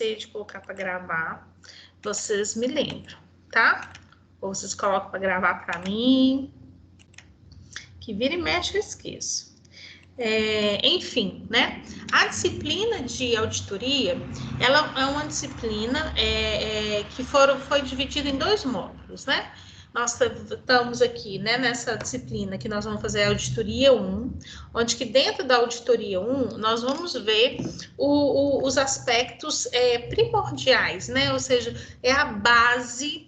esquecer de colocar para gravar, vocês me lembram, tá? Ou vocês colocam para gravar para mim, que vira e mexe eu esqueço. Enfim, né? A disciplina de auditoria, ela é uma disciplina que foi dividida em 2 módulos, né? Nós estamos aqui, né, nessa disciplina que nós vamos fazer a auditoria 1, onde que dentro da auditoria 1, nós vamos ver os aspectos primordiais, né? Ou seja, é a base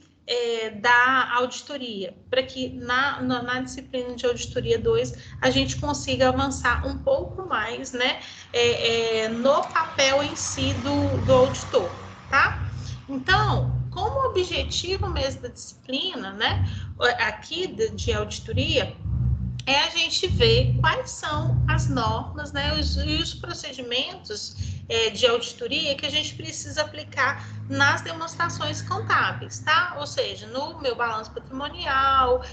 da auditoria, para que na disciplina de auditoria 2 a gente consiga avançar um pouco mais, né, no papel em si do auditor, tá? Então, como objetivo mesmo da disciplina, né, aqui de auditoria, a gente ver quais são as normas, né, e os procedimentos de auditoria que a gente precisa aplicar nas demonstrações contábeis, tá? Ou seja, no meu balanço patrimonial,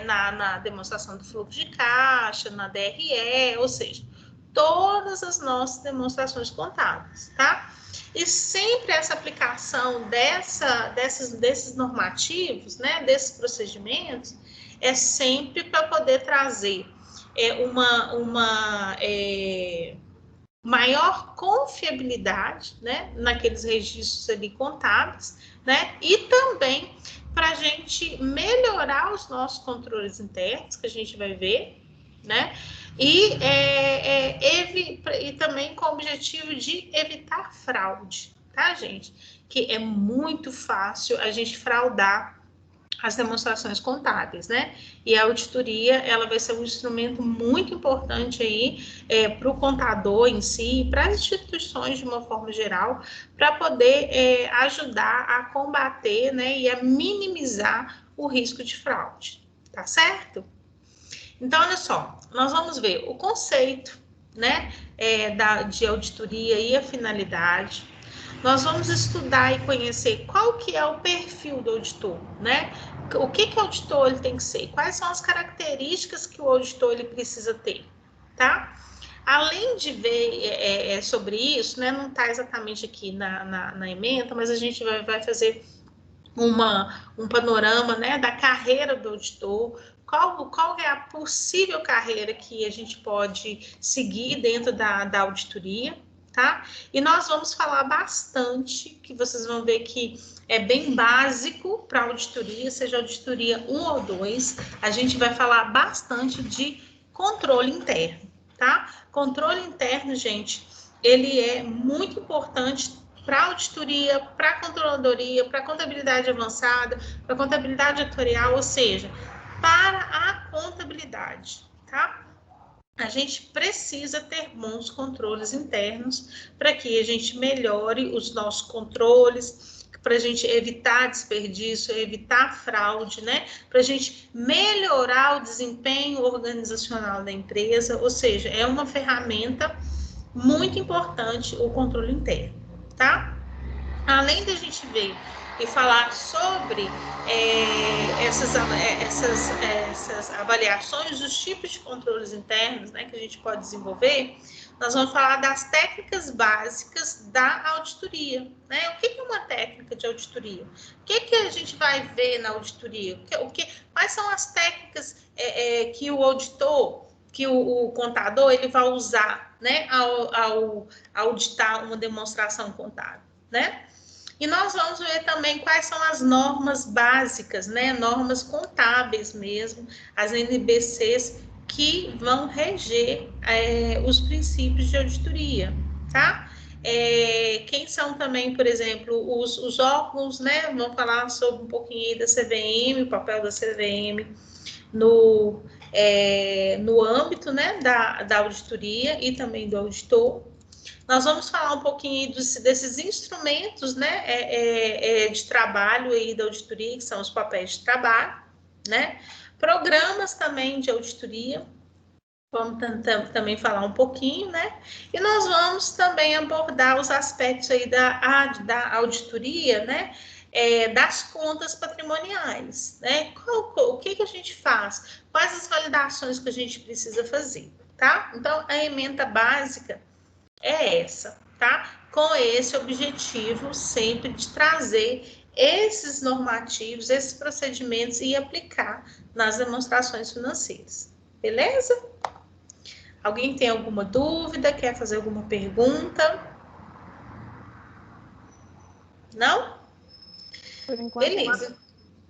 na demonstração do fluxo de caixa, na DRE, ou seja, todas as nossas demonstrações contábeis, tá? E sempre essa aplicação desses normativos, né, desses procedimentos, é sempre para poder trazer uma maior confiabilidade, né, naqueles registros ali contábeis, né, e também para a gente melhorar os nossos controles internos, que a gente vai ver, né, e também com o objetivo de evitar fraude, tá, gente? Que é muito fácil a gente fraudar as demonstrações contábeis, né? E a auditoria, ela vai ser um instrumento muito importante aí para o contador em si, para as instituições de uma forma geral, para poder ajudar a combater, né, e a minimizar o risco de fraude, tá certo? Então, olha só, nós vamos ver o conceito, né, de auditoria e a finalidade. Nós vamos estudar e conhecer qual que é o perfil do auditor, né? O que o auditor ele tem que ser? Quais são as características que o auditor ele precisa ter, tá? Além de ver sobre isso, né? Não está exatamente aqui na ementa, mas a gente vai fazer um panorama, né, da carreira do auditor, qual é a possível carreira que a gente pode seguir dentro da auditoria, tá? E nós vamos falar bastante, que vocês vão ver que é bem básico para auditoria, seja auditoria 1 ou 2, a gente vai falar bastante de controle interno, tá? Controle interno, gente, ele é muito importante para auditoria, para controladoria, para contabilidade avançada, para contabilidade atuarial, ou seja, para a contabilidade, tá? A gente precisa ter bons controles internos para que a gente melhore os nossos controles, para a gente evitar desperdício, evitar fraude, né? Para a gente melhorar o desempenho organizacional da empresa, ou seja, é uma ferramenta muito importante o controle interno, tá? Além da gente ver e falar sobre essas avaliações dos tipos de controles internos, né, que a gente pode desenvolver, nós vamos falar das técnicas básicas da auditoria, né? O que é uma técnica de auditoria? O que a gente vai ver na auditoria? Quais são as técnicas que o auditor, que o contador, ele vai usar, né, ao auditar uma demonstração contábil, né? E nós vamos ver também quais são as normas básicas, né? Normas contábeis mesmo, as NBCs, que vão reger os princípios de auditoria, tá? Quem são também, por exemplo, os órgãos, né? Vamos falar sobre um pouquinho aí da CVM, o papel da CVM no âmbito, né, da auditoria e também do auditor. Nós vamos falar um pouquinho desses instrumentos, né, de trabalho aí da auditoria, que são os papéis de trabalho, né? Programas também de auditoria, vamos também falar um pouquinho, né? E nós vamos também abordar os aspectos aí da auditoria, né? Das contas patrimoniais, né? O que a gente faz? Quais as validações que a gente precisa fazer, tá? Então, a ementa básica é essa. tá? Com esse objetivo sempre de trazer esses normativos, esses procedimentos e aplicar nas demonstrações financeiras. Beleza? Alguém tem alguma dúvida? Quer fazer alguma pergunta? Não? Por enquanto. Beleza.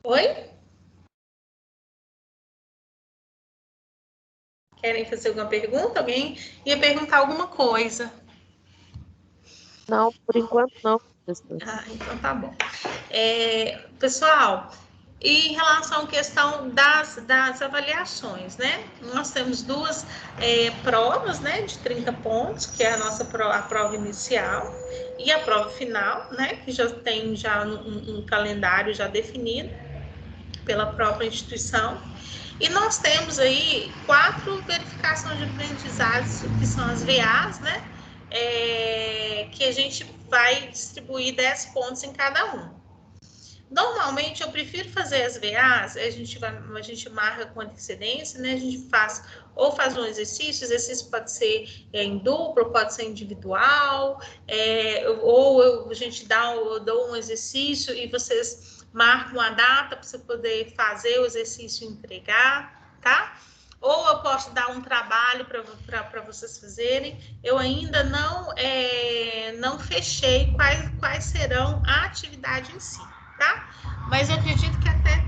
Oi? Querem fazer alguma pergunta? Alguém ia perguntar alguma coisa? Não, por enquanto não, professor. Ah, então tá bom. Pessoal, em relação à questão das avaliações, né? Nós temos duas provas, né, de 30 pontos, que é a prova inicial e a prova final, né, que já tem um calendário já definido pela própria instituição. E nós temos aí 4 verificações de aprendizados, que são as VAs, né? Que a gente vai distribuir 10 pontos em cada um. Normalmente, eu prefiro fazer as VAs, a gente marca com antecedência, né? A gente faz um exercício, o exercício pode ser em duplo, pode ser individual, ou a gente dou um exercício e vocês marcam a data para você poder fazer o exercício e entregar, tá? Ou eu posso dar um trabalho para vocês fazerem. Eu ainda não fechei quais serão a atividade em si, tá? Mas eu acredito que até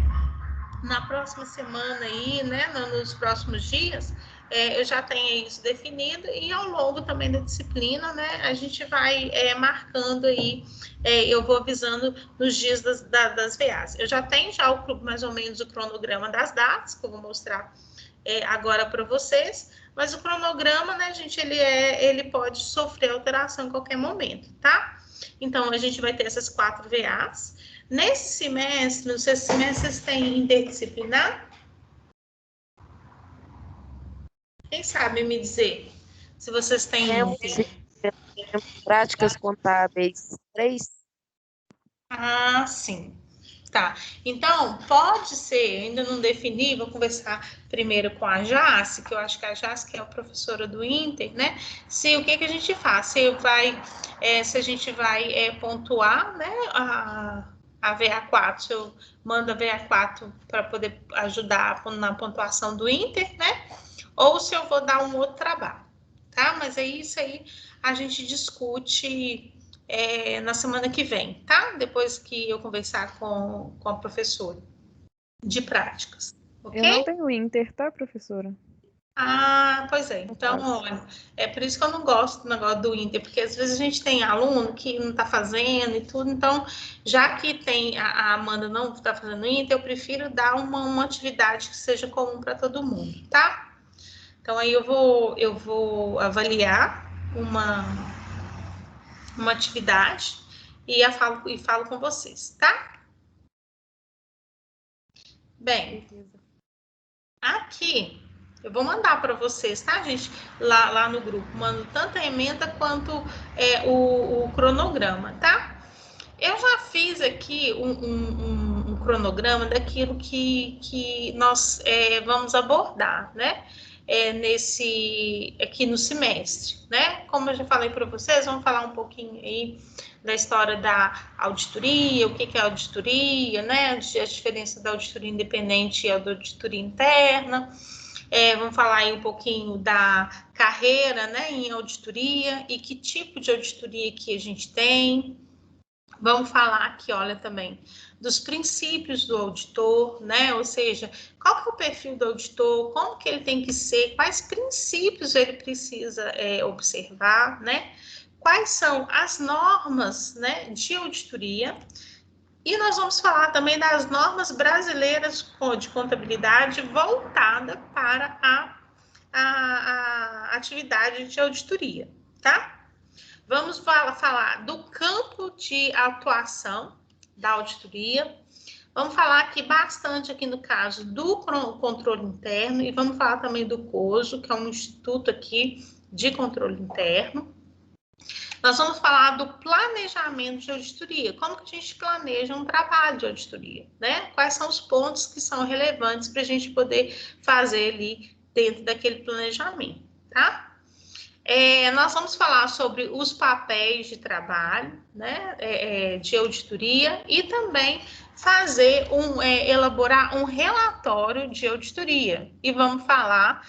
na próxima semana aí, né, nos próximos dias, eu já tenho isso definido e ao longo também da disciplina, né, a gente vai marcando aí, eu vou avisando nos dias das VAs. Eu já tenho mais ou menos o cronograma das datas, que eu vou mostrar agora para vocês, mas o cronograma, né, gente, ele pode sofrer alteração em qualquer momento, tá? Então, a gente vai ter essas 4 VAs. Nesse semestre, nos seus semestres tem interdisciplinar? Quem sabe me dizer se vocês têm Temos práticas contábeis 3. Ah, sim. Tá. Então, pode ser, ainda não defini, vou conversar primeiro com a Jace, que eu acho que a Jace que é a professora do Inter, né? O que a gente faz? Se a gente vai pontuar, né, a VA4, se eu mando a VA4 para poder ajudar na pontuação do Inter, né? Ou se eu vou dar um outro trabalho, tá? Mas isso aí a gente discute na semana que vem, tá? Depois que eu conversar com a professora de práticas, ok? Eu não tenho Inter, tá, professora? Ah, pois é. Então, olha, é por isso que eu não gosto do negócio do Inter, porque às vezes a gente tem aluno que não está fazendo e tudo, então, já que tem a Amanda não está fazendo Inter, eu prefiro dar uma atividade que seja comum para todo mundo, tá? Então, aí eu vou avaliar uma atividade e falo com vocês, tá? Bem, aqui eu vou mandar para vocês, tá, gente? Lá no grupo, mando tanto a ementa quanto o cronograma, tá? Eu já fiz aqui um cronograma daquilo que nós vamos abordar, né? Aqui no semestre, né? Como eu já falei para vocês, vamos falar um pouquinho aí da história da auditoria, o que é auditoria, né? A diferença da auditoria independente e a da auditoria interna. Vamos falar aí um pouquinho da carreira, né, em auditoria e que tipo de auditoria que a gente tem. Vamos falar aqui, olha, também dos princípios do auditor, né? Ou seja, qual que é o perfil do auditor, como que ele tem que ser, quais princípios ele precisa observar, né? Quais são as normas, né, de auditoria. E nós vamos falar também das normas brasileiras de contabilidade voltada para a atividade de auditoria, tá? Vamos falar do campo de atuação da auditoria. Vamos falar aqui bastante, aqui no caso, do controle interno e vamos falar também do COSO, que é um instituto aqui de controle interno. Nós vamos falar do planejamento de auditoria. Como que a gente planeja um trabalho de auditoria, né? Quais são os pontos que são relevantes para a gente poder fazer ali dentro daquele planejamento, tá? Nós vamos falar sobre os papéis de trabalho, né, de auditoria e também elaborar um relatório de auditoria. E vamos falar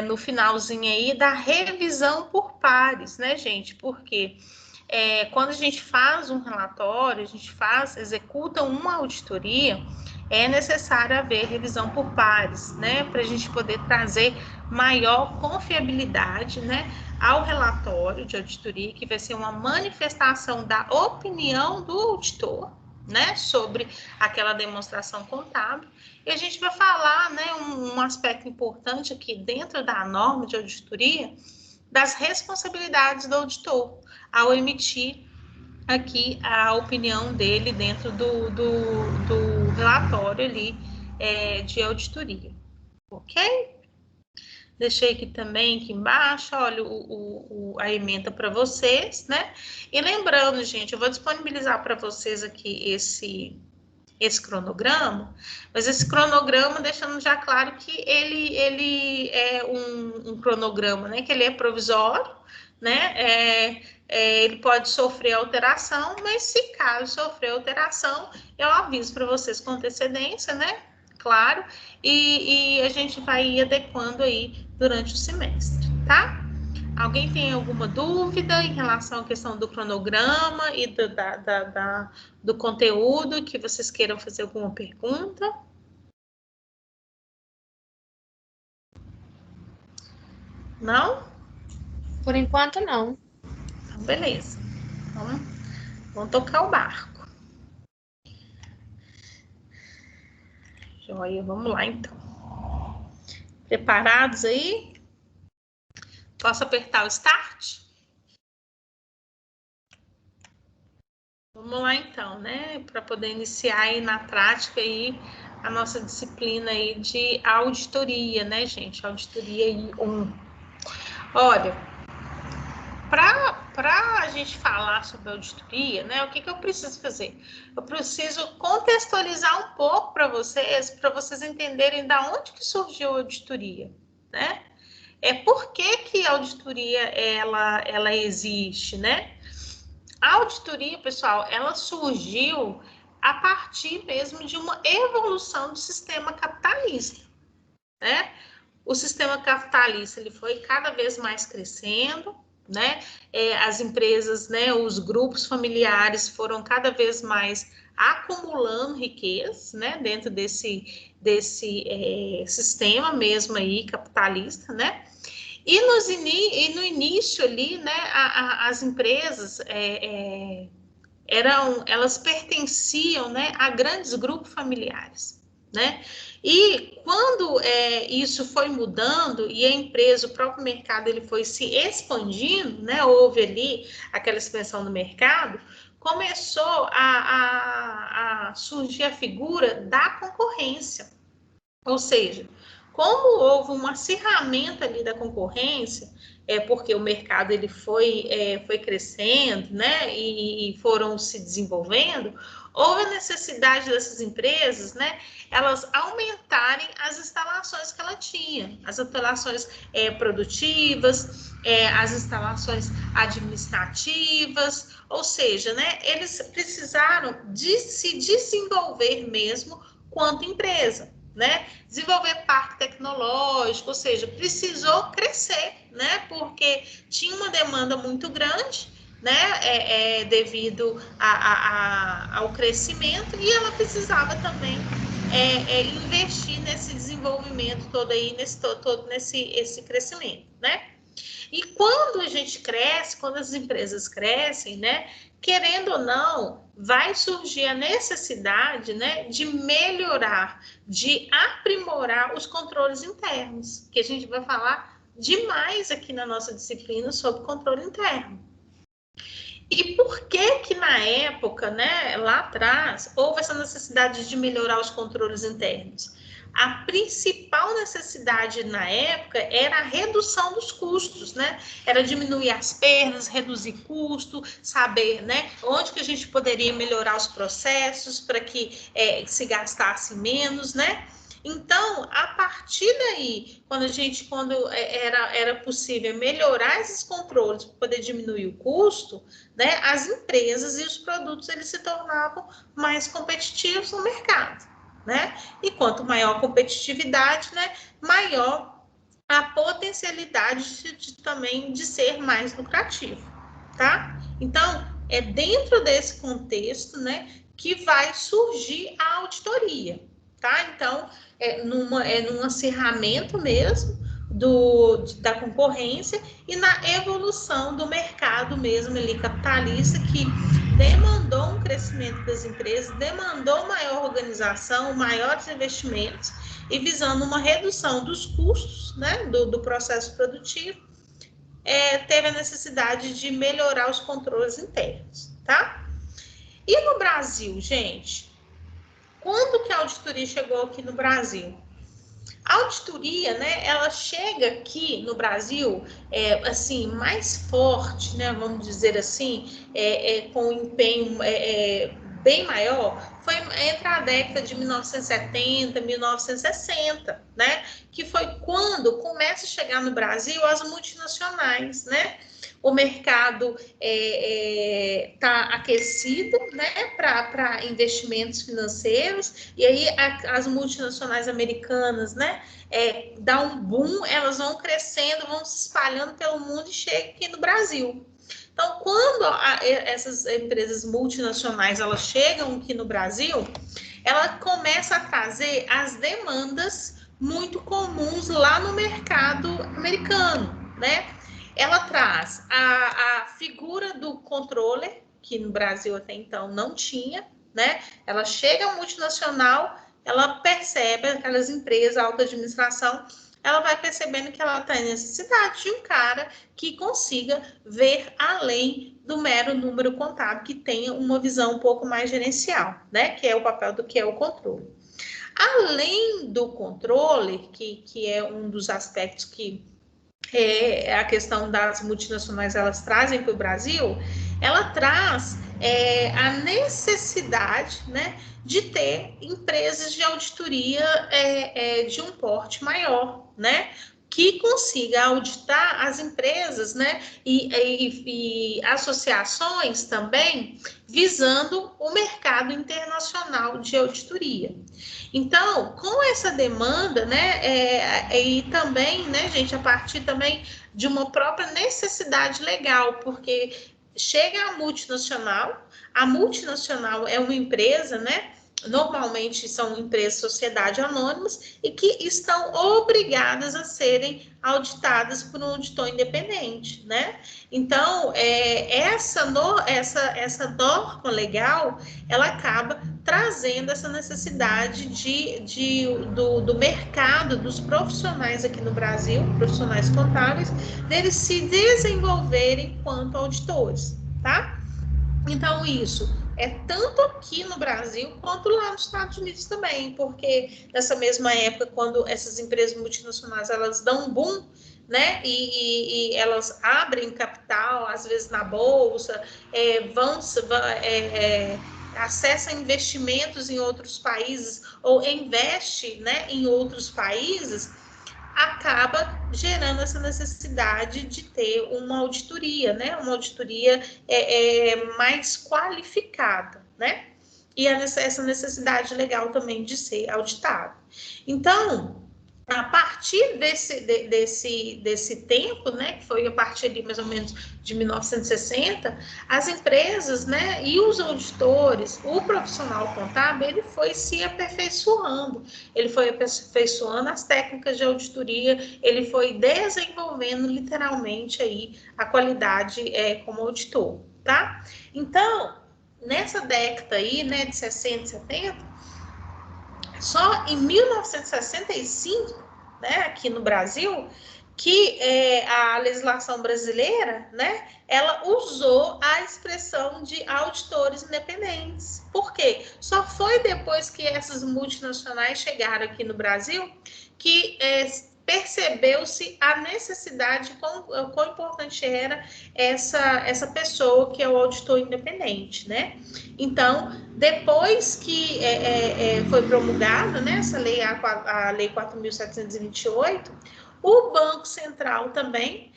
no finalzinho aí da revisão por pares, né, gente? Porque quando a gente faz um relatório, executa uma auditoria, é necessário haver revisão por pares, né, para a gente poder trazer maior confiabilidade, né, ao relatório de auditoria, que vai ser uma manifestação da opinião do auditor, né, sobre aquela demonstração contábil. E a gente vai falar, né, um aspecto importante aqui dentro da norma de auditoria, das responsabilidades do auditor ao emitir aqui a opinião dele dentro do relatório ali de auditoria, ok? Deixei aqui também, aqui embaixo, olha a ementa para vocês, né? E lembrando, gente, eu vou disponibilizar para vocês aqui esse cronograma, mas esse cronograma deixando já claro que ele é um cronograma, né? Que ele é provisório, né? Ele pode sofrer alteração, mas se caso sofrer alteração, eu aviso para vocês com antecedência, né? Claro, e a gente vai ir adequando aí durante o semestre, tá? Alguém tem alguma dúvida em relação à questão do cronograma e do conteúdo, que vocês queiram fazer alguma pergunta? Não? Por enquanto, não. Então, beleza. Vamos tocar o barco. Joia, vamos lá, então. Preparados aí? Posso apertar o Start? Vamos lá, então, né? Para poder iniciar aí na prática aí a nossa disciplina aí de auditoria, né, gente? Auditoria aí 1. Olha, para a gente falar sobre auditoria, né, o que eu preciso fazer? Eu preciso contextualizar um pouco para vocês entenderem da onde que surgiu a auditoria, né? Por que a auditoria ela existe, né? A auditoria, pessoal, ela surgiu a partir mesmo de uma evolução do sistema capitalista, né? O sistema capitalista ele foi cada vez mais crescendo, né? As empresas, né, os grupos familiares foram cada vez mais acumulando riquezas, né, dentro desse sistema mesmo aí capitalista, né? E no início ali, né, as empresas elas pertenciam, né, a grandes grupos familiares, né? E quando isso foi mudando e a empresa, o próprio mercado, ele foi se expandindo, né? Houve ali aquela expansão do mercado, começou a surgir a figura da concorrência. Ou seja, como houve um acirramento ali da concorrência, porque o mercado ele foi crescendo, né, e foram se desenvolvendo, houve a necessidade dessas empresas, né, elas aumentarem as instalações que ela tinha, as instalações produtivas, as instalações administrativas, ou seja, né, eles precisaram de se desenvolver mesmo quanto empresa, né? Desenvolver parque tecnológico, ou seja, precisou crescer, né? Porque tinha uma demanda muito grande, né? Devido ao crescimento, e ela precisava também investir nesse desenvolvimento todo aí, nesse crescimento, né? E quando a gente cresce, quando as empresas crescem, né, querendo ou não, vai surgir a necessidade, né, de melhorar, de aprimorar os controles internos, que a gente vai falar demais aqui na nossa disciplina sobre controle interno. E por que na época, né, lá atrás, houve essa necessidade de melhorar os controles internos? A principal necessidade na época era a redução dos custos, né? Era diminuir as perdas, reduzir custo, saber, né, onde que a gente poderia melhorar os processos para que se gastasse menos, né? Então, a partir daí, quando era possível melhorar esses controles para poder diminuir o custo, né, as empresas e os produtos eles se tornavam mais competitivos no mercado, né? E quanto maior a competitividade, né, maior a potencialidade também de ser mais lucrativo, tá? Então, é dentro desse contexto, né, que vai surgir a auditoria, tá? Então, num acirramento mesmo da concorrência e na evolução do mercado mesmo ali capitalista, que demandou um crescimento das empresas, demandou maior organização, maiores investimentos e visando uma redução dos custos, né, do processo produtivo, teve a necessidade de melhorar os controles internos, tá? E no Brasil, gente, quando que a auditoria chegou aqui no Brasil? A auditoria, né, ela chega aqui no Brasil, assim, mais forte, né, vamos dizer assim, com um empenho bem maior, foi entre a década de 1970 e 1960, né, que foi quando começa a chegar no Brasil as multinacionais, né, o mercado está aquecido, né, para investimentos financeiros, e aí as multinacionais americanas, né, dá um boom, elas vão crescendo, vão se espalhando pelo mundo e chegam aqui no Brasil. Então, quando essas empresas multinacionais elas chegam aqui no Brasil, ela começa a trazer as demandas muito comuns lá no mercado americano, né? Ela traz a figura do controller, que no Brasil até então não tinha, né? Ela chega a multinacional, ela percebe, aquelas empresas, alta administração, ela vai percebendo que ela tem necessidade de um cara que consiga ver além do mero número contábil, que tenha uma visão um pouco mais gerencial, né? Que é o papel do que é o controle. Além do controle, que é um dos aspectos que a questão das multinacionais elas trazem para o Brasil, ela traz a necessidade, né, de ter empresas de auditoria de um porte maior, né, que consiga auditar as empresas, né, e associações também, visando o mercado internacional de auditoria. Então, com essa demanda, né, e também, né, gente, a partir também de uma própria necessidade legal, porque chega a multinacional é uma empresa, né, normalmente são empresas sociedade anônimas e que estão obrigadas a serem auditadas por um auditor independente, né? Então, essa norma legal, ela acaba trazendo essa necessidade do mercado, dos profissionais aqui no Brasil, profissionais contábeis, deles se desenvolverem enquanto auditores, tá? Então, isso é tanto aqui no Brasil quanto lá nos Estados Unidos também, porque nessa mesma época, quando essas empresas multinacionais elas dão um boom, né, e elas abrem capital, às vezes na bolsa, acessam investimentos em outros países ou investe, né, em outros países, acaba gerando essa necessidade de ter uma auditoria, né? Uma auditoria mais qualificada, né? E essa necessidade legal também de ser auditado. Então, a partir desse tempo, né, que foi a partir de mais ou menos de 1960, as empresas, né, e os auditores, o profissional contábil, ele foi se aperfeiçoando, ele foi aperfeiçoando as técnicas de auditoria, ele foi desenvolvendo literalmente aí a qualidade como auditor, tá? Então, nessa década aí, né, de 60 e 70, só em 1965, né, aqui no Brasil, que a legislação brasileira, né, ela usou a expressão de auditores independentes. Por quê? Só foi depois que essas multinacionais chegaram aqui no Brasil que percebeu-se a necessidade, quão importante era essa pessoa que é o auditor independente, né? Então, depois que foi promulgada, né, essa lei, a Lei 4.728, o Banco Central também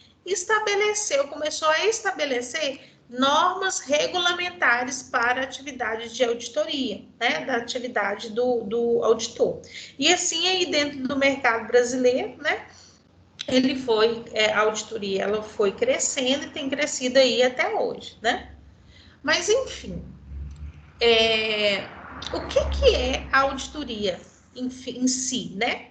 começou a estabelecer normas regulamentares para a atividade de auditoria, né, da atividade do auditor. E assim, aí dentro do mercado brasileiro, né, a auditoria, ela foi crescendo e tem crescido aí até hoje, né? Mas, enfim, o que é a auditoria em si, né?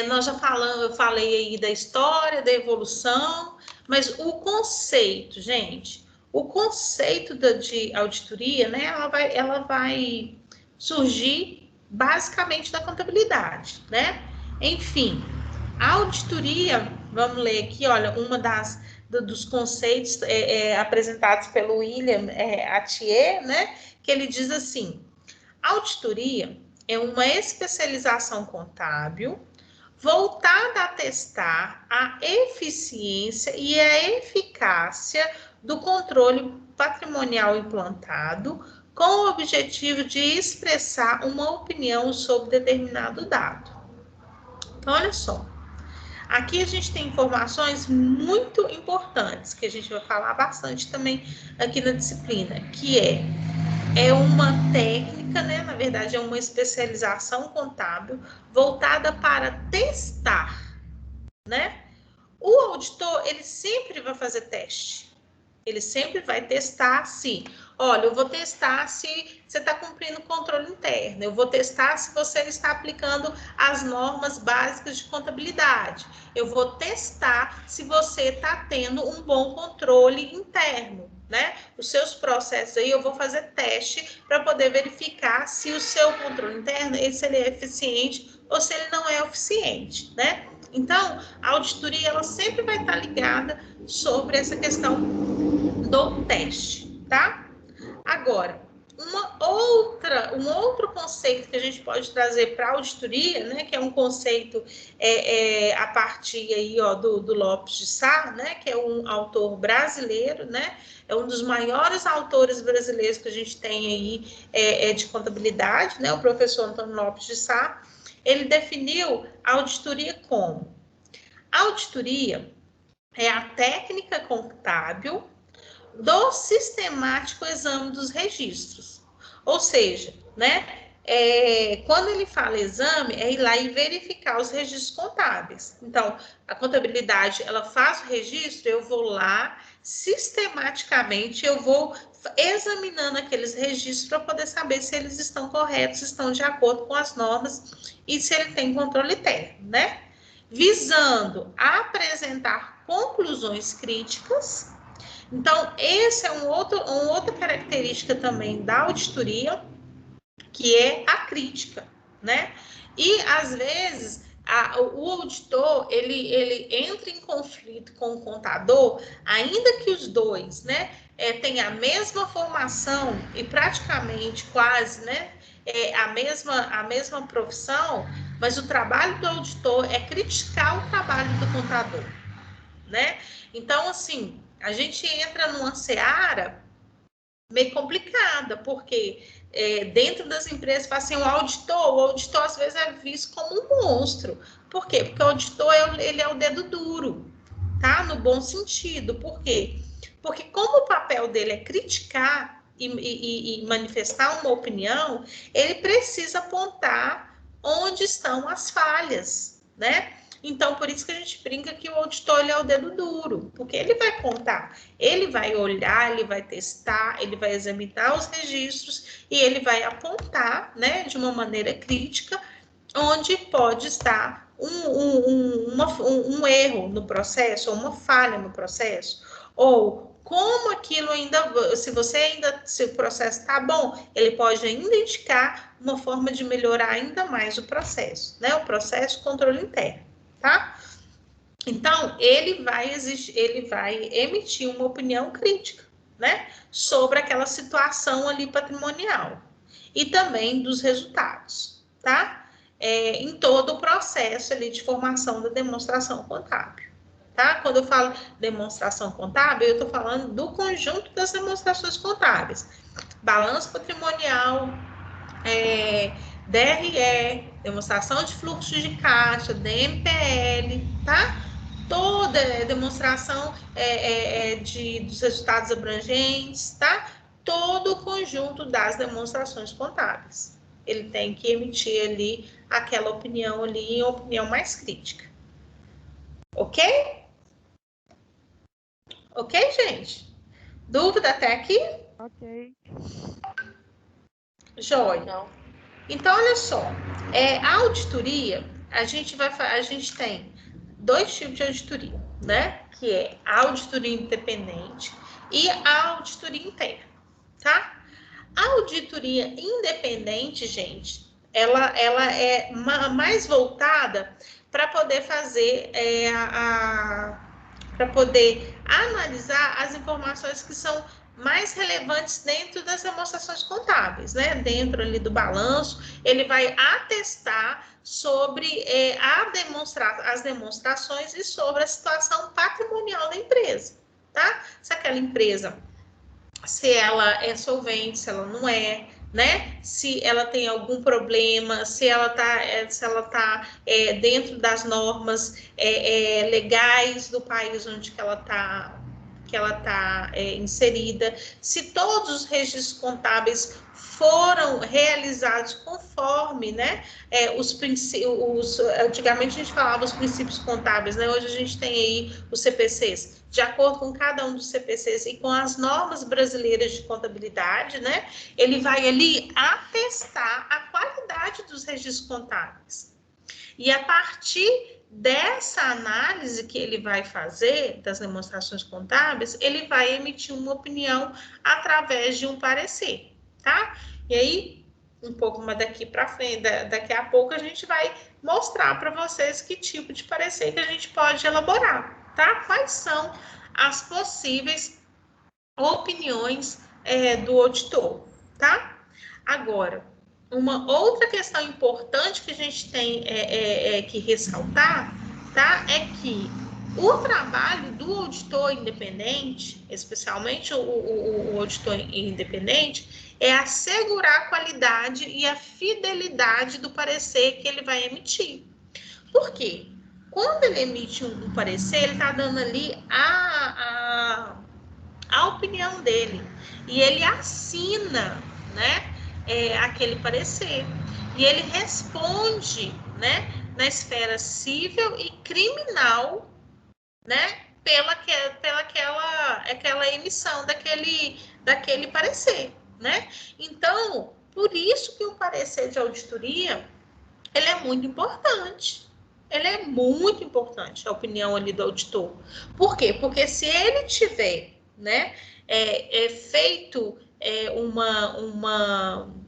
Nós já eu falei aí da história, da evolução, mas o conceito, gente, o conceito de auditoria, né, ela vai surgir basicamente da contabilidade, né? Enfim, a auditoria, vamos ler aqui, olha, dos conceitos apresentados pelo William Atier, né, que ele diz assim: a auditoria é uma especialização contábil voltada a testar a eficiência e a eficácia do controle patrimonial implantado, com o objetivo de expressar uma opinião sobre determinado dado. Então, olha só. Aqui a gente tem informações muito importantes, que a gente vai falar bastante também aqui na disciplina, que é uma técnica, né? Na verdade, é uma especialização contábil voltada para testar, né? O auditor, ele sempre vai fazer teste. Ele sempre vai testar se, olha, eu vou testar se você está cumprindo o controle interno, eu vou testar se você está aplicando as normas básicas de contabilidade, eu vou testar se você está tendo um bom controle interno, né? Os seus processos aí, eu vou fazer teste para poder verificar se o seu controle interno, se ele é eficiente ou se ele não é eficiente, né? Então, a auditoria, ela sempre vai estar ligada sobre essa questão do teste, tá? Agora, um outro conceito que a gente pode trazer para a auditoria, né, que é um conceito a partir aí, ó, do Lopes de Sá, né, que é um autor brasileiro, né, é um dos maiores autores brasileiros que a gente tem aí de contabilidade, né, o professor Antônio Lopes de Sá. Ele definiu a auditoria como: a auditoria é a técnica contábil do sistemático exame dos registros. Ou seja, né, quando ele fala exame, é ir lá e verificar os registros contábeis. Então, a contabilidade, ela faz o registro, eu vou lá, sistematicamente, eu vou examinando aqueles registros para poder saber se eles estão corretos, estão de acordo com as normas e se ele tem controle interno, né? Visando apresentar conclusões críticas. Então, esse é uma outra característica também da auditoria, que é a crítica, né? E, às vezes, o auditor, ele entra em conflito com o contador, ainda que os dois, né, tenham a mesma formação e praticamente quase, né, a mesma profissão, mas o trabalho do auditor é criticar o trabalho do contador, né? Então, assim, a gente entra numa seara meio complicada, porque dentro das empresas, assim, o auditor às vezes é visto como um monstro. Por quê? Porque o auditor, ele é o dedo duro, tá? No bom sentido. Por quê? Porque como o papel dele é criticar e manifestar uma opinião, ele precisa apontar onde estão as falhas, né? Então, por isso que a gente brinca que o auditor, ele é o dedo duro, porque ele vai contar, ele vai olhar, ele vai testar, ele vai examinar os registros e ele vai apontar, né, de uma maneira crítica, onde pode estar um erro no processo, ou uma falha no processo, ou como aquilo ainda, se o processo está bom, ele pode ainda indicar uma forma de melhorar ainda mais o processo, né, o processo de controle interno. Tá? Então, ele vai emitir uma opinião crítica, né, sobre aquela situação ali patrimonial e também dos resultados, tá? em todo o processo ali de formação da demonstração contábil. Tá? Quando eu falo demonstração contábil, eu estou falando do conjunto das demonstrações contábeis. Balanço patrimonial, DRE, demonstração de fluxo de caixa, DMPL, tá? Toda demonstração dos resultados abrangentes, tá? Todo o conjunto das demonstrações contábeis. Ele tem que emitir ali aquela opinião ali, a opinião mais crítica. Ok? Ok, gente? Dúvida até aqui? Ok. Joia. Não. Então, olha só, a auditoria, a gente tem 2 tipos de auditoria, né? Que é a auditoria independente e a auditoria interna, tá? A auditoria independente, gente, ela é mais voltada para poder fazer para poder analisar as informações que são mais relevantes dentro das demonstrações contábeis, né? Dentro ali do balanço, ele vai atestar sobre as demonstrações e sobre a situação patrimonial da empresa, tá? Se aquela empresa, se ela é solvente, se ela não é, né? Se ela tem algum problema, se ela tá dentro das normas legais do país onde que ela tá inserida, se todos os registros contábeis foram realizados conforme, né, antigamente a gente falava os princípios contábeis, né, hoje a gente tem aí os CPCs, de acordo com cada um dos CPCs e com as normas brasileiras de contabilidade, né, ele vai ali atestar a qualidade dos registros contábeis. E a partir dessa análise que ele vai fazer das demonstrações contábeis, ele vai emitir uma opinião através de um parecer, tá? E aí, um pouco mais daqui para frente, daqui a pouco a gente vai mostrar para vocês que tipo de parecer que a gente pode elaborar, tá? Quais são as possíveis opiniões do auditor, tá? Agora, uma outra questão importante que a gente tem que ressaltar, tá? É que o trabalho do auditor independente, especialmente o auditor independente, é assegurar a qualidade e a fidelidade do parecer que ele vai emitir. Por quê? Quando ele emite um parecer, ele está dando ali a opinião dele e ele assina, né, aquele parecer e ele responde, né, na esfera civil e criminal, né, pela aquela emissão daquele parecer, né? Então, por isso que o parecer de auditoria ele é muito importante. Ele é muito importante, a opinião ali do auditor. Por quê? Porque se ele tiver, né, feito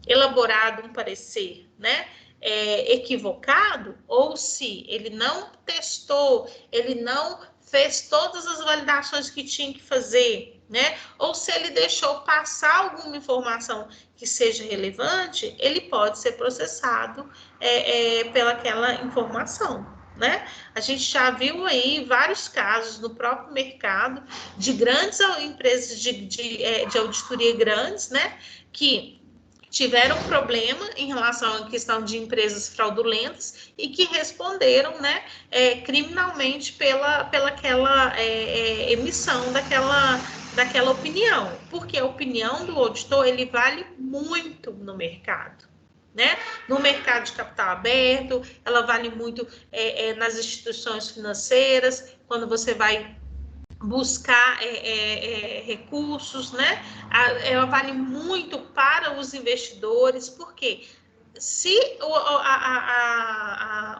elaborado um parecer, né, equivocado, ou se ele não testou, ele não fez todas as validações que tinha que fazer, né, ou se ele deixou passar alguma informação que seja relevante, ele pode ser processado pelaquela informação, né? A gente já viu aí vários casos no próprio mercado de grandes empresas de auditoria grandes, né? Que tiveram problema em relação à questão de empresas fraudulentas e que responderam, né, criminalmente pelaquela emissão daquela opinião, porque a opinião do auditor ele vale muito no mercado, né? No mercado de capital aberto, ela vale muito nas instituições financeiras, quando você vai buscar recursos, né? Ela vale muito para os investidores, porque se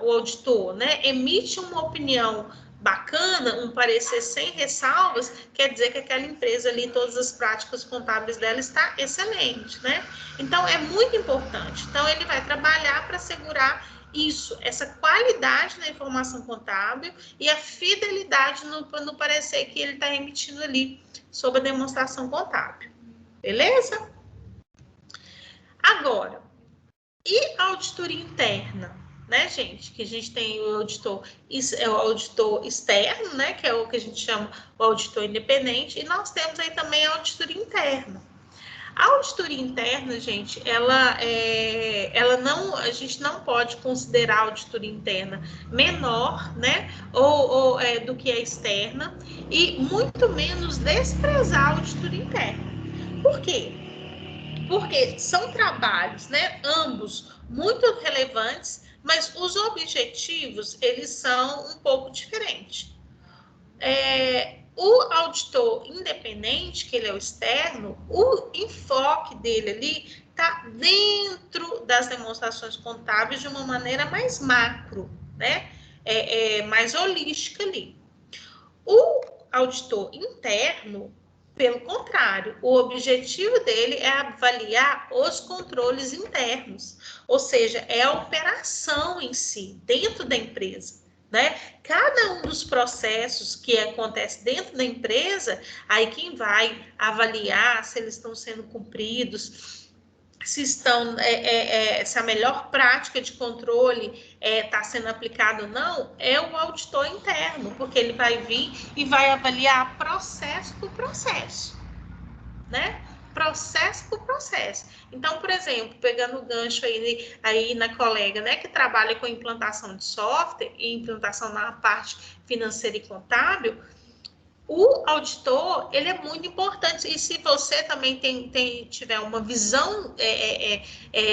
o auditor, né, emite uma opinião bacana, um parecer sem ressalvas, quer dizer que aquela empresa ali, todas as práticas contábeis dela está excelente, né? Então, é muito importante. Então, ele vai trabalhar para assegurar isso, essa qualidade da informação contábil e a fidelidade no parecer que ele está emitindo ali sobre a demonstração contábil. Beleza? Agora, e a auditoria interna, né, gente? Que a gente tem o auditor externo, né? Que é o que a gente chama o auditor independente, e nós temos aí também a auditoria interna. A auditoria interna, gente, ela não, a gente não pode considerar a auditoria interna menor, né, do que a externa, e muito menos desprezar a auditoria interna. Por quê? Porque são trabalhos, né, ambos muito relevantes, mas os objetivos, eles são um pouco diferentes. O auditor independente, que ele é o externo, o enfoque dele ali está dentro das demonstrações contábeis de uma maneira mais macro, né? Mais holística ali. O auditor interno, pelo contrário, o objetivo dele é avaliar os controles internos, ou seja, é a operação em si, dentro da empresa. Né? Cada um dos processos que acontece dentro da empresa, aí quem vai avaliar se eles estão sendo cumpridos, se a melhor prática de controle está sendo aplicada ou não, é o auditor interno, porque ele vai vir e vai avaliar processo por processo, né? Processo por processo. Então, por exemplo, pegando o gancho aí na colega, né, que trabalha com implantação de software e implantação na parte financeira e contábil, o auditor, ele é muito importante. E se você também tiver uma visão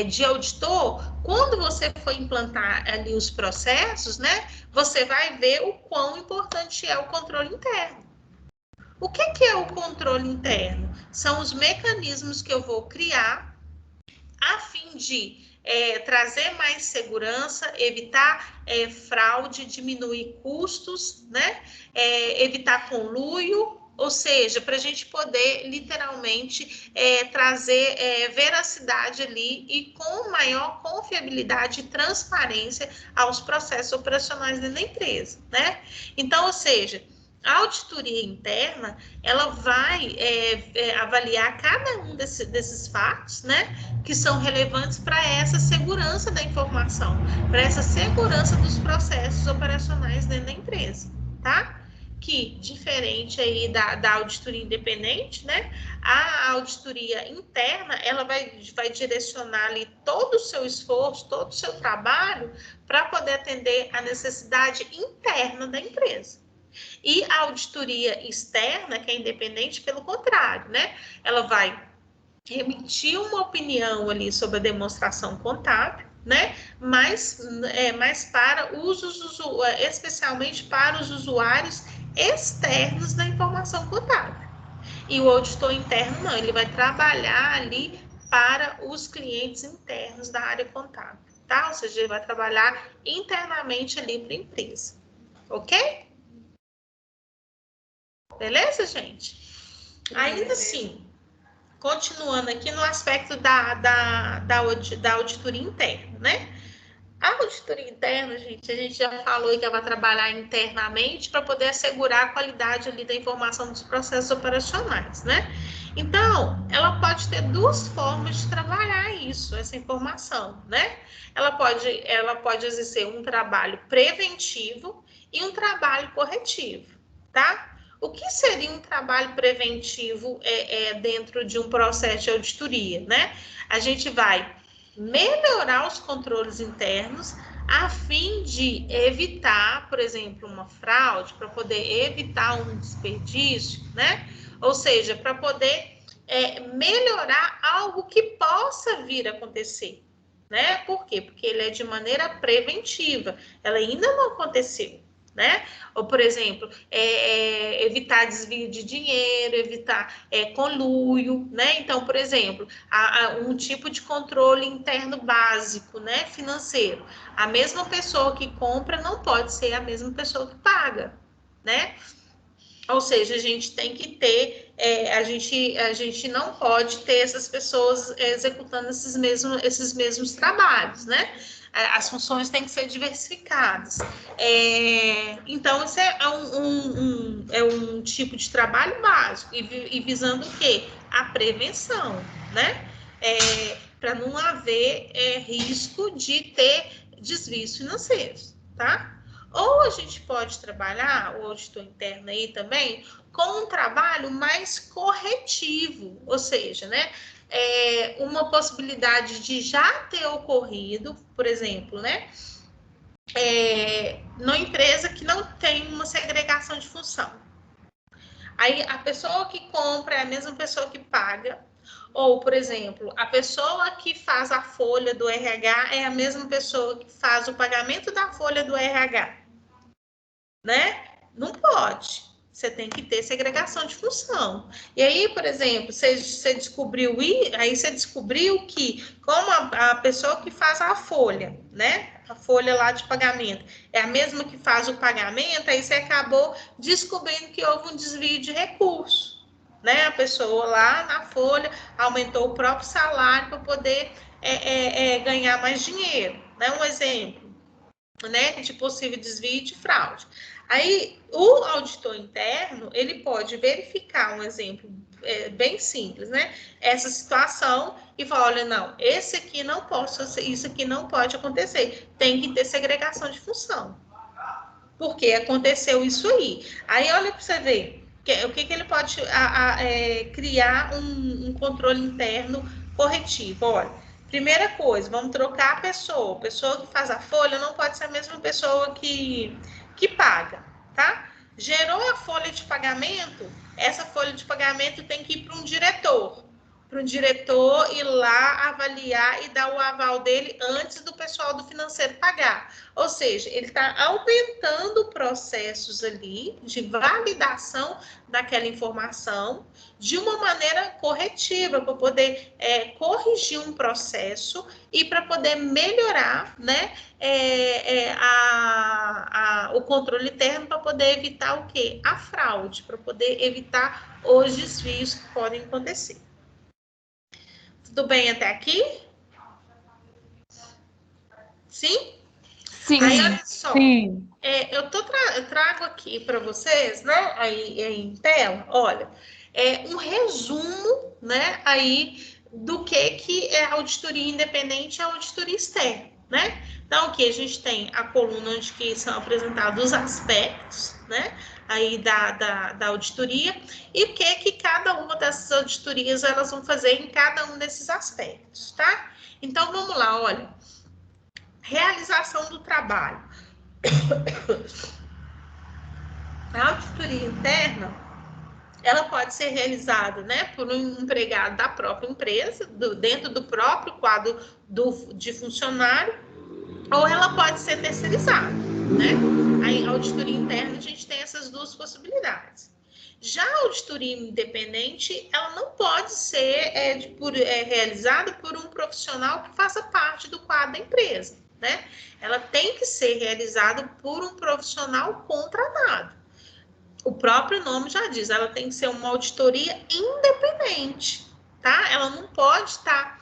de auditor, quando você for implantar ali os processos, né, você vai ver o quão importante é o controle interno. O que é o controle interno? São os mecanismos que eu vou criar a fim de trazer mais segurança, evitar fraude, diminuir custos, né? Evitar conluio, ou seja, para a gente poder literalmente trazer veracidade ali e com maior confiabilidade e transparência aos processos operacionais dentro da empresa, né? Então, ou seja, a auditoria interna, ela vai avaliar cada um desses fatos, né, que são relevantes para essa segurança da informação, para essa segurança dos processos operacionais dentro da empresa, tá? Que, diferente aí da auditoria independente, né, a auditoria interna, ela vai direcionar ali todo o seu esforço, todo o seu trabalho para poder atender a necessidade interna da empresa. E a auditoria externa, que é independente, pelo contrário, né? Ela vai emitir uma opinião ali sobre a demonstração contábil, né? Mas para especialmente para os usuários externos da informação contábil. E o auditor interno não, ele vai trabalhar ali para os clientes internos da área contábil, tá? Ou seja, ele vai trabalhar internamente ali para a empresa, ok? Beleza, gente? Ainda assim, continuando aqui no aspecto da auditoria interna, né? A auditoria interna, gente, a gente já falou que ela vai trabalhar internamente para poder assegurar a qualidade ali da informação dos processos operacionais, né? Então, ela pode ter duas formas de trabalhar isso, essa informação, né? Ela pode exercer um trabalho preventivo e um trabalho corretivo, tá? O que seria um trabalho preventivo dentro de um processo de auditoria, né? A gente vai melhorar os controles internos a fim de evitar, por exemplo, uma fraude, para poder evitar um desperdício, né? Ou seja, para poder melhorar algo que possa vir a acontecer, né? Por quê? Porque ele é de maneira preventiva, ela ainda não aconteceu. Né? Ou, por exemplo, evitar desvio de dinheiro, evitar conluio, né? Então, por exemplo, um tipo de controle interno básico, né? Financeiro. A mesma pessoa que compra não pode ser a mesma pessoa que paga, né? Ou seja, a gente tem que ter, a gente não pode ter essas pessoas executando esses mesmos trabalhos, né? As funções têm que ser diversificadas. Então, isso é um tipo de trabalho básico, e visando o quê? A prevenção, né? Para não haver risco de ter desvios financeiros, tá? Ou a gente pode trabalhar, o auditor interno aí também, com um trabalho mais corretivo, ou seja, né, uma possibilidade de já ter ocorrido, por exemplo, né, numa empresa que não tem uma segregação de função. Aí a pessoa que compra é a mesma pessoa que paga, ou, por exemplo, a pessoa que faz a folha do RH é a mesma pessoa que faz o pagamento da folha do RH, né? Não pode. Você tem que ter segregação de função. E aí, por exemplo, você descobriu que, como a pessoa que faz a folha, né? A folha lá de pagamento é a mesma que faz o pagamento, aí você acabou descobrindo que houve um desvio de recurso, né? A pessoa lá na folha aumentou o próprio salário para poder ganhar mais dinheiro, né? Um exemplo, né, de possível desvio de fraude. Aí, o auditor interno, ele pode verificar um exemplo bem simples, né? Essa situação e falar, olha, não, esse aqui não posso, isso aqui não pode acontecer. Tem que ter segregação de função. Porque aconteceu isso aí. Aí, olha para você ver, o que ele pode criar um controle interno corretivo. Olha, primeira coisa, vamos trocar a pessoa. A pessoa que faz a folha não pode ser a mesma pessoa que paga, tá? Gerou a folha de pagamento, essa folha de pagamento tem que ir para um diretor ir lá avaliar e dar o aval dele antes do pessoal do financeiro pagar. Ou seja, ele está aumentando processos ali de validação daquela informação de uma maneira corretiva, para poder corrigir um processo e para poder melhorar, né, o controle interno, para poder evitar o quê? A fraude, para poder evitar os desvios que podem acontecer. Tudo bem até aqui? Sim? Sim. Aí, olha só. Sim. Eu trago aqui para vocês, né, aí em tela, olha, um resumo, né, aí do que é auditoria independente e auditoria externa, né? Então, aqui a gente tem a coluna onde que são apresentados os aspectos, né, aí da auditoria e o que cada uma dessas auditorias elas vão fazer em cada um desses aspectos, tá? Então, vamos lá, olha. Realização do trabalho. A auditoria interna, ela pode ser realizada, né, por um empregado da própria empresa, dentro do próprio quadro de funcionário, ou ela pode ser terceirizada, né? Aí, a auditoria interna, a gente tem essas duas possibilidades. Já a auditoria independente, ela não pode ser realizada por um profissional que faça parte do quadro da empresa, né? Ela tem que ser realizada por um profissional contratado. O próprio nome já diz, ela tem que ser uma auditoria independente, tá? Ela não pode estar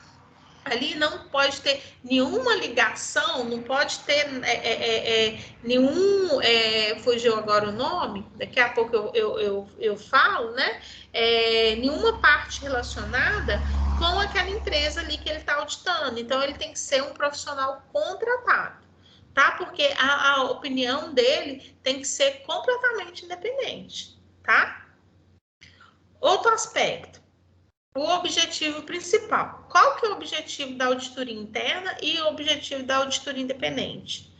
ali, não pode ter nenhuma ligação, não pode ter nenhum, fugiu agora o nome, daqui a pouco eu falo, né? Nenhuma parte relacionada com aquela empresa ali que ele está auditando. Então, ele tem que ser um profissional contratado, tá? Porque a opinião dele tem que ser completamente independente, tá? Outro aspecto, o objetivo principal. Qual que é o objetivo da auditoria interna e o objetivo da auditoria independente?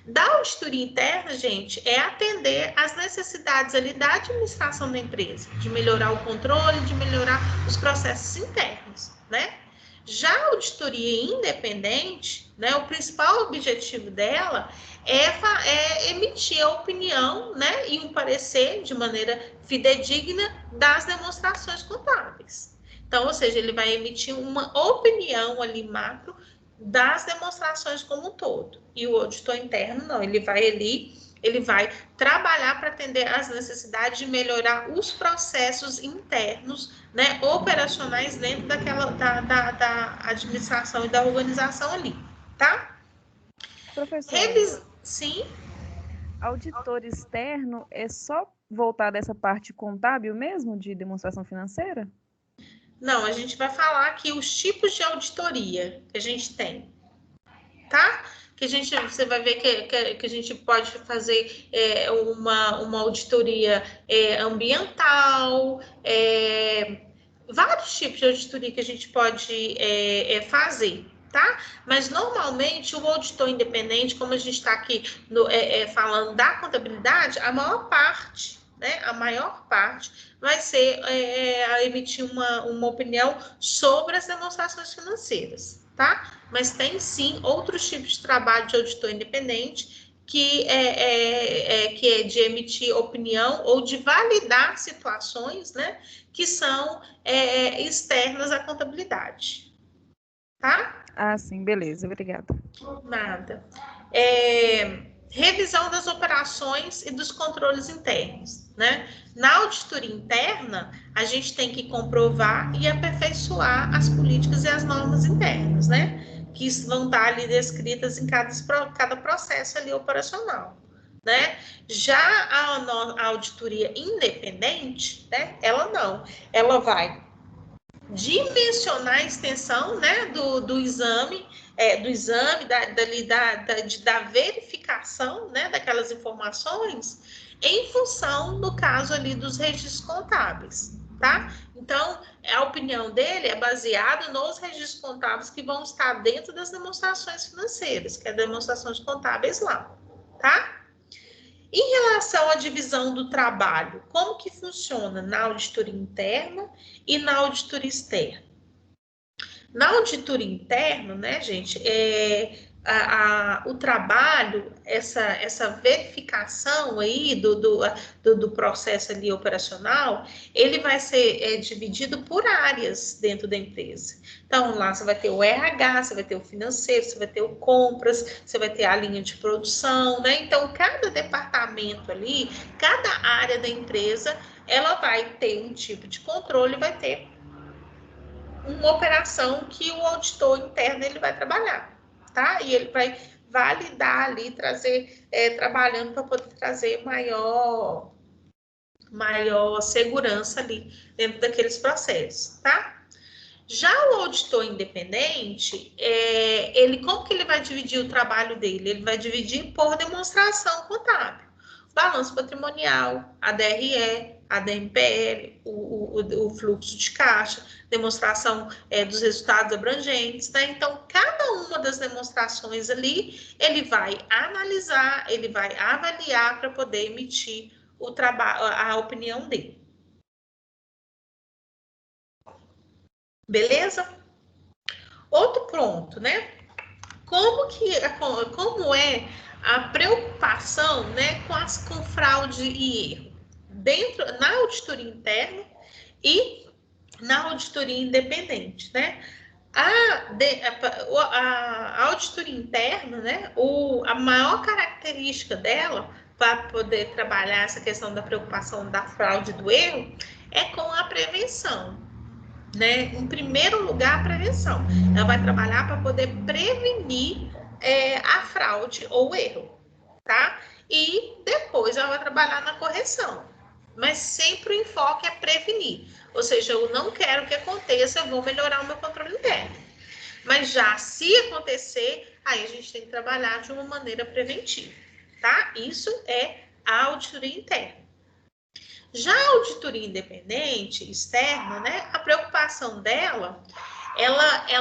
Da auditoria interna, gente, é atender às necessidades ali da administração da empresa, de melhorar o controle, de melhorar os processos internos, né? Já a auditoria independente, né, o principal objetivo dela é emitir a opinião, né, e um parecer de maneira fidedigna das demonstrações contábeis. Então, ou seja, ele vai emitir uma opinião ali macro das demonstrações como um todo. E o auditor interno, não, ele vai trabalhar para atender às necessidades de melhorar os processos internos, né, operacionais dentro da administração e da organização ali, tá? Professora, Sim? auditor externo é só voltar dessa parte contábil mesmo, de demonstração financeira? Não, a gente vai falar aqui os tipos de auditoria que a gente tem, tá? Que você vai ver que a gente pode fazer uma auditoria ambiental, vários tipos de auditoria que a gente pode fazer, tá? Mas, normalmente, o auditor independente, como a gente está aqui falando da contabilidade, a maior parte, né? A maior parte vai ser a emitir uma opinião sobre as demonstrações financeiras, tá? Mas tem, sim, outros tipos de trabalho de auditor independente que é de emitir opinião ou de validar situações, né, que são externas à contabilidade, tá? Ah, sim, beleza, obrigada. Nada. Revisão das operações e dos controles internos, né? Na auditoria interna, a gente tem que comprovar e aperfeiçoar as políticas e as normas internas, né? Que vão estar ali descritas em cada processo ali operacional, né? Já a auditoria independente, né? Ela não. Ela vai dimensionar a extensão, né, do exame, da verificação, né, daquelas informações em função, no caso ali, dos registros contábeis, tá? Então, a opinião dele é baseada nos registros contábeis que vão estar dentro das demonstrações financeiras, que é demonstrações contábeis lá, tá? Em relação à divisão do trabalho, como que funciona na auditoria interna e na auditoria externa? Na auditoria interna, né, gente, o trabalho, essa verificação aí do processo ali operacional, ele vai ser dividido por áreas dentro da empresa. Então, lá você vai ter o RH, você vai ter o financeiro, você vai ter o compras, você vai ter a linha de produção, né? Então, cada departamento ali, cada área da empresa, ela vai ter um tipo de controle, vai ter uma operação que o auditor interno ele vai trabalhar, tá? E ele vai validar ali, trazer, trabalhando para poder trazer maior segurança ali dentro daqueles processos, tá? Já o auditor independente, como que ele vai dividir o trabalho dele? Ele vai dividir por demonstração contábil. Balanço patrimonial, a DRE, a DMPL, o fluxo de caixa, demonstração dos resultados abrangentes, né? Então, cada uma das demonstrações ali, ele vai analisar, ele vai avaliar para poder emitir a opinião dele. Beleza? Outro ponto, né? Como é a preocupação, né, com fraude e erro na auditoria interna e na auditoria independente, né? A auditoria interna, né, a maior característica dela para poder trabalhar essa questão da preocupação da fraude e do erro é com a prevenção, né? Em primeiro lugar, a prevenção. Ela vai trabalhar para poder prevenir a fraude ou o erro, tá? E depois ela vai trabalhar na correção. Mas sempre o enfoque é prevenir. Ou seja, eu não quero que aconteça, eu vou melhorar o meu controle interno. Mas já se acontecer, aí a gente tem que trabalhar de uma maneira preventiva, tá? Isso é a auditoria interna. Já a auditoria independente, externa, né, a preocupação dela, ela é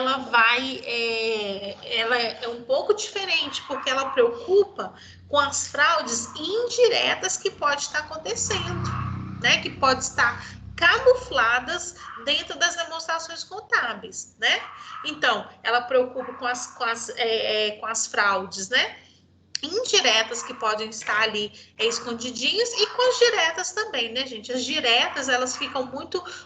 um pouco diferente, porque ela preocupa com as fraudes indiretas que pode estar acontecendo, né, que pode estar camufladas dentro das demonstrações contábeis, né? Então, ela preocupa com as fraudes, né, indiretas que podem estar ali escondidinhas e com as diretas também, né, gente? As diretas, elas ficam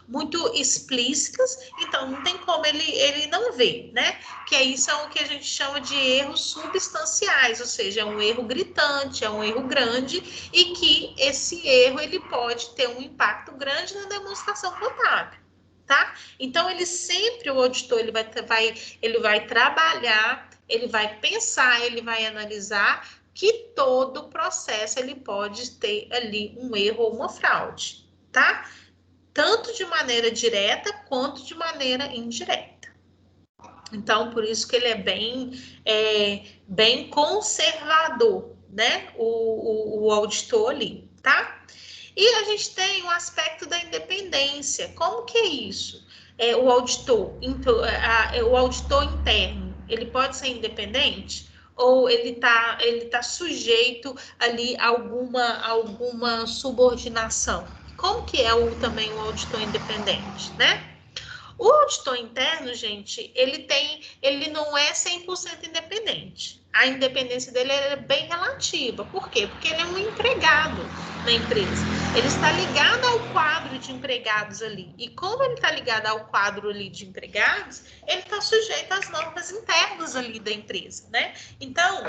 muito explícitas, então não tem como ele não ver, né? Que aí são o que a gente chama de erros substanciais, ou seja, é um erro gritante, é um erro grande e que esse erro, ele pode ter um impacto grande na demonstração contábil, tá? Então, o auditor, ele vai trabalhar, ele vai pensar, ele vai analisar que todo o processo ele pode ter ali um erro ou uma fraude, tá? Tanto de maneira direta quanto de maneira indireta. Então, por isso que ele é bem conservador, né? O auditor ali, tá? E a gente tem o aspecto da independência. Como que é isso? O auditor interno, ele pode ser independente? Ou ele tá sujeito ali a alguma subordinação? Como que é também o auditor independente, né? O auditor interno, gente, ele não é 100% independente. A independência dele é bem relativa. Por quê? Porque ele é um empregado na empresa. Ele está ligado ao quadro de empregados ali. E como ele está ligado ao quadro ali de empregados, ele está sujeito às normas internas ali da empresa, né? Então,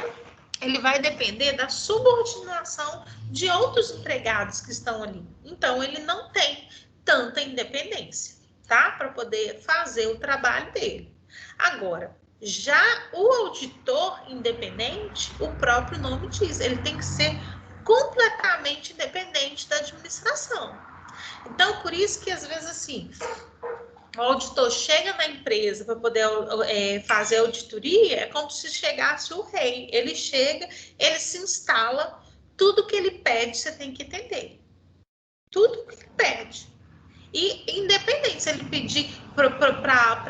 ele vai depender da subordinação de outros empregados que estão ali. Então, ele não tem tanta independência, tá? Para poder fazer o trabalho dele. Agora, já o auditor independente, o próprio nome diz, ele tem que ser completamente independente da administração. Então, por isso que às vezes assim, o auditor chega na empresa para poder fazer auditoria, é como se chegasse o rei. Ele chega, ele se instala, tudo que ele pede você tem que entender. Tudo que ele pede. E independente se ele pedir para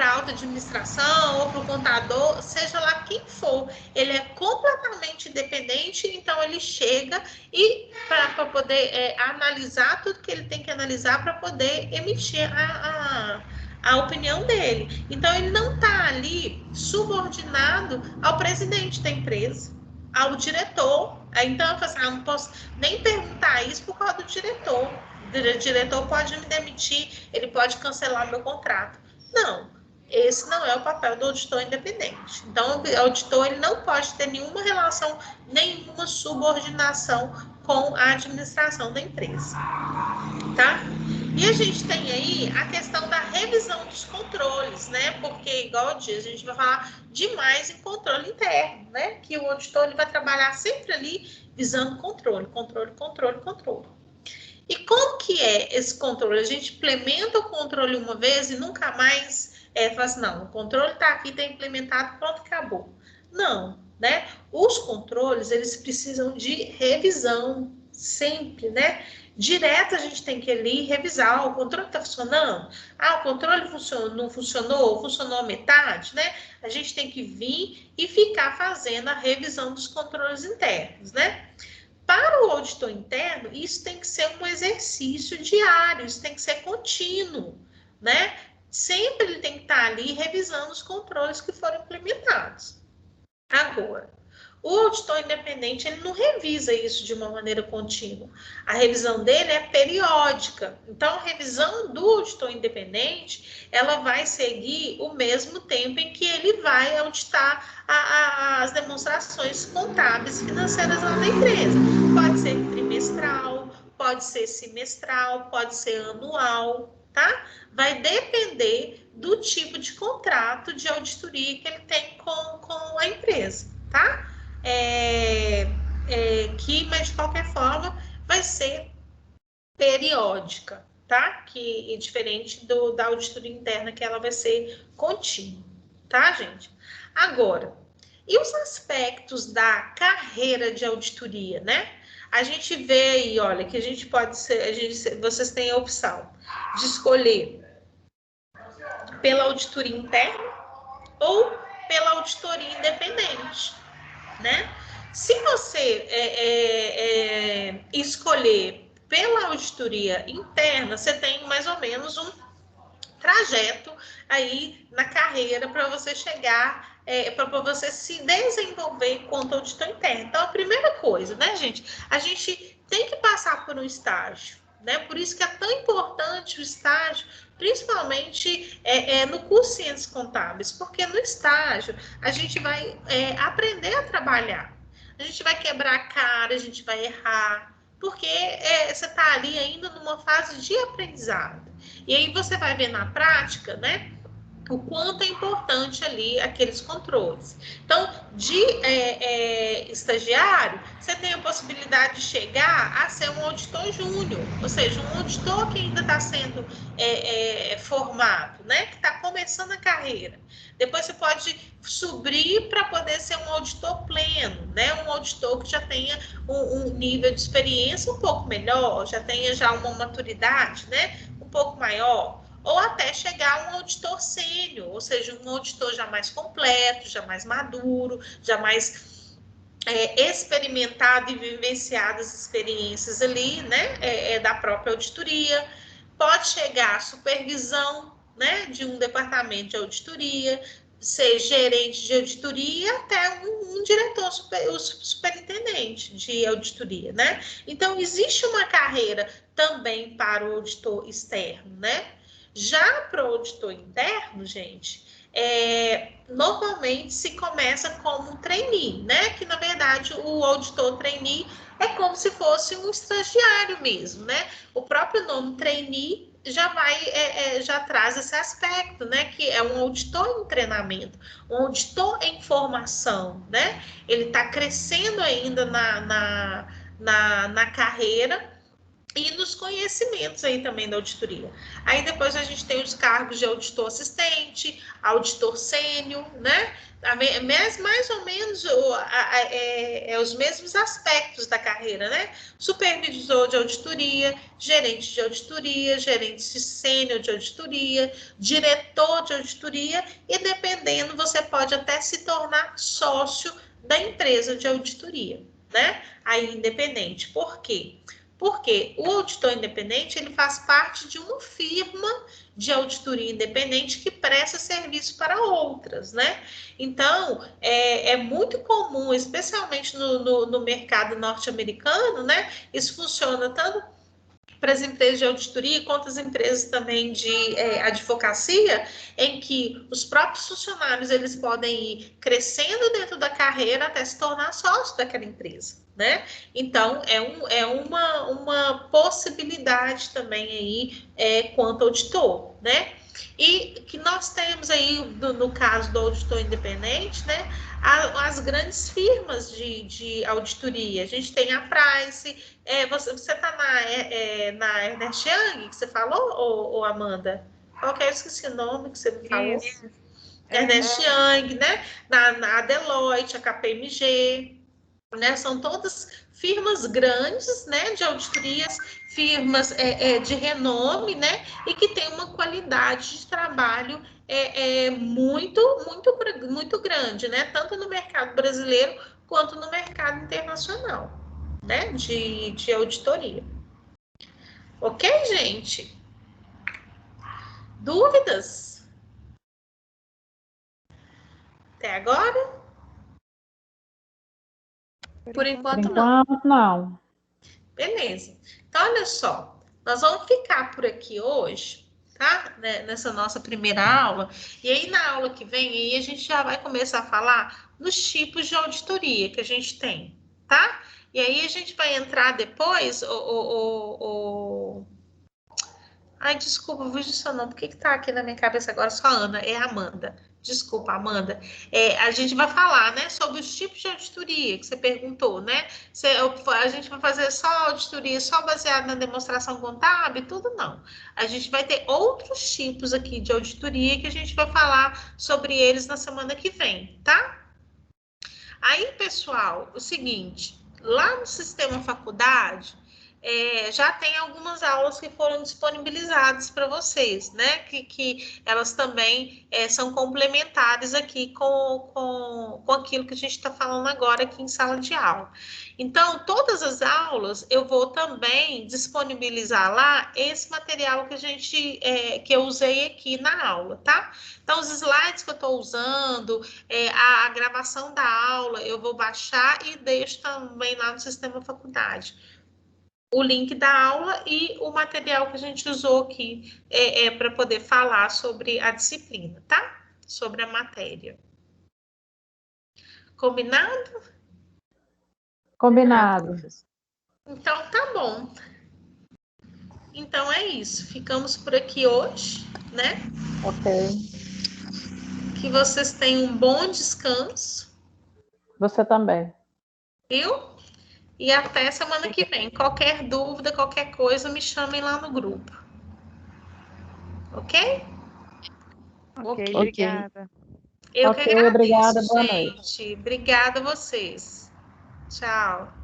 a alta administração ou para o contador, seja lá quem for, ele é completamente independente, então ele chega e para poder analisar tudo que ele tem que analisar para poder emitir a opinião dele. Então ele não está ali subordinado ao presidente da empresa, ao diretor. Então eu falo assim, não posso nem perguntar isso por causa do diretor. O diretor pode me demitir, ele pode cancelar meu contrato. Não, esse não é o papel do auditor independente. Então, o auditor ele não pode ter nenhuma relação, nenhuma subordinação com a administração da empresa, tá? E a gente tem aí a questão da revisão dos controles, né? Porque, igual eu disse, a gente vai falar demais em controle interno, né? Que o auditor ele vai trabalhar sempre ali visando controle. E como que é esse controle? A gente implementa o controle uma vez e nunca mais fala assim, não, o controle está aqui, está implementado, pronto, acabou. Não, né? Os controles, eles precisam de revisão, sempre, né? Direto a gente tem que ir ali revisar, o controle está funcionando? O controle não funcionou, funcionou a metade, né? A gente tem que vir e ficar fazendo a revisão dos controles internos, né? Para o auditor interno, isso tem que ser um exercício diário, isso tem que ser contínuo, né? Sempre ele tem que estar ali revisando os controles que foram implementados. Agora, o auditor independente, ele não revisa isso de uma maneira contínua. A revisão dele é periódica. Então, a revisão do auditor independente, ela vai seguir o mesmo tempo em que ele vai auditar as demonstrações contábeis financeiras lá da empresa. Pode ser trimestral, pode ser semestral, pode ser anual, tá? Vai depender do tipo de contrato de auditoria que ele tem com a empresa, tá? Mas de qualquer forma vai ser periódica, tá? Que é diferente da auditoria interna, que ela vai ser contínua, tá, gente? Agora, e os aspectos da carreira de auditoria, né? A gente vê aí, olha, que a gente pode ser, vocês têm a opção de escolher pela auditoria interna ou pela auditoria independente, né? Se você escolher pela auditoria interna, você tem mais ou menos um trajeto aí na carreira para você chegar, para você se desenvolver quanto auditor interno. Então, a primeira coisa, né, gente? A gente tem que passar por um estágio, né? Por isso que é tão importante o estágio, principalmente no curso de Ciências Contábeis, porque no estágio a gente vai aprender a trabalhar. A gente vai quebrar a cara, a gente vai errar, porque você está ali ainda numa fase de aprendizado. E aí você vai ver na prática, né? o quanto é importante ali aqueles controles. Então, de estagiário, você tem a possibilidade de chegar a ser um auditor júnior, ou seja, um auditor que ainda está sendo formado, né? Que está começando a carreira. Depois você pode subir para poder ser um auditor pleno, né? Um auditor que já tenha um nível de experiência um pouco melhor, já tenha já uma maturidade, né? Um pouco maior. Ou até chegar a um auditor sênior, ou seja, um auditor já mais completo, já mais maduro, já mais experimentado e vivenciado as experiências ali, né, da própria auditoria. Pode chegar à supervisão, né, de um departamento de auditoria, ser gerente de auditoria, até um diretor, o superintendente de auditoria, né? Então, existe uma carreira também para o auditor externo, né? Já para o auditor interno, gente, normalmente se começa como um trainee, né? Que, na verdade, o auditor trainee é como se fosse um estagiário mesmo, né? O próprio nome trainee já traz esse aspecto, né? Que é um auditor em treinamento, um auditor em formação, né? Ele está crescendo ainda na carreira e nos conhecimentos aí também da auditoria. Aí depois a gente tem os cargos de auditor assistente, auditor sênior, né? Mais ou menos os mesmos aspectos da carreira, né? Supervisor de auditoria, gerente sênior de auditoria, diretor de auditoria e, dependendo, você pode até se tornar sócio da empresa de auditoria, né? Aí, independente. Por quê? Porque o auditor independente, ele faz parte de uma firma de auditoria independente que presta serviço para outras, né? Então, é muito comum, especialmente no mercado norte-americano, né? Isso funciona tanto para as empresas de auditoria, quanto as empresas também de advocacia, em que os próprios funcionários eles podem ir crescendo dentro da carreira até se tornar sócio daquela empresa, né? Então, é uma possibilidade também aí quanto auditor, né? E que nós temos aí, no caso do auditor independente, né? As grandes firmas de auditoria. A gente tem a Price. Você está na Ernst Young, que você falou, ou Amanda? Qual que é? Eu esqueci o nome que você me falou. Isso. Ernst Young, né? Na Deloitte, a KPMG. Né? São todas firmas grandes, né, de auditorias, firmas de renome, né, e que tem uma qualidade de trabalho muito grande, né, tanto no mercado brasileiro quanto no mercado internacional, né, de auditoria. Ok, gente? Dúvidas? Até agora? Por enquanto, não. Beleza. Então, olha só. Nós vamos ficar por aqui hoje, tá? Nessa nossa primeira aula. E aí, na aula que vem, aí a gente já vai começar a falar dos tipos de auditoria que a gente tem, tá? E aí, a gente vai entrar depois... Ai, desculpa, eu vejo seu nome. Por que tá aqui na minha cabeça agora só Ana? É Amanda. Desculpa, Amanda. A gente vai falar, né, sobre os tipos de auditoria que você perguntou, né? A gente vai fazer só auditoria só baseada na demonstração contábil? Tudo não. A gente vai ter outros tipos aqui de auditoria que a gente vai falar sobre eles na semana que vem, tá? Aí, pessoal, o seguinte, lá no Sistema Faculdade, já tem algumas aulas que foram disponibilizadas para vocês, né? Que elas também são complementares aqui com aquilo que a gente está falando agora aqui em sala de aula. Então, todas as aulas eu vou também disponibilizar lá esse material que eu usei aqui na aula, tá? Então, os slides que eu estou usando, a gravação da aula, eu vou baixar e deixo também lá no Sistema Faculdade o link da aula e o material que a gente usou aqui para poder falar sobre a disciplina, tá? Sobre a matéria. Combinado? Combinado. Então, tá bom. Então, é isso. Ficamos por aqui hoje, né? Ok. Que vocês tenham um bom descanso. Você também. Viu? E até semana que vem. Qualquer dúvida, qualquer coisa, me chamem lá no grupo. Ok? Ok, obrigada. Eu que agradeço, obrigada, boa noite. gente. Obrigada a vocês. Tchau.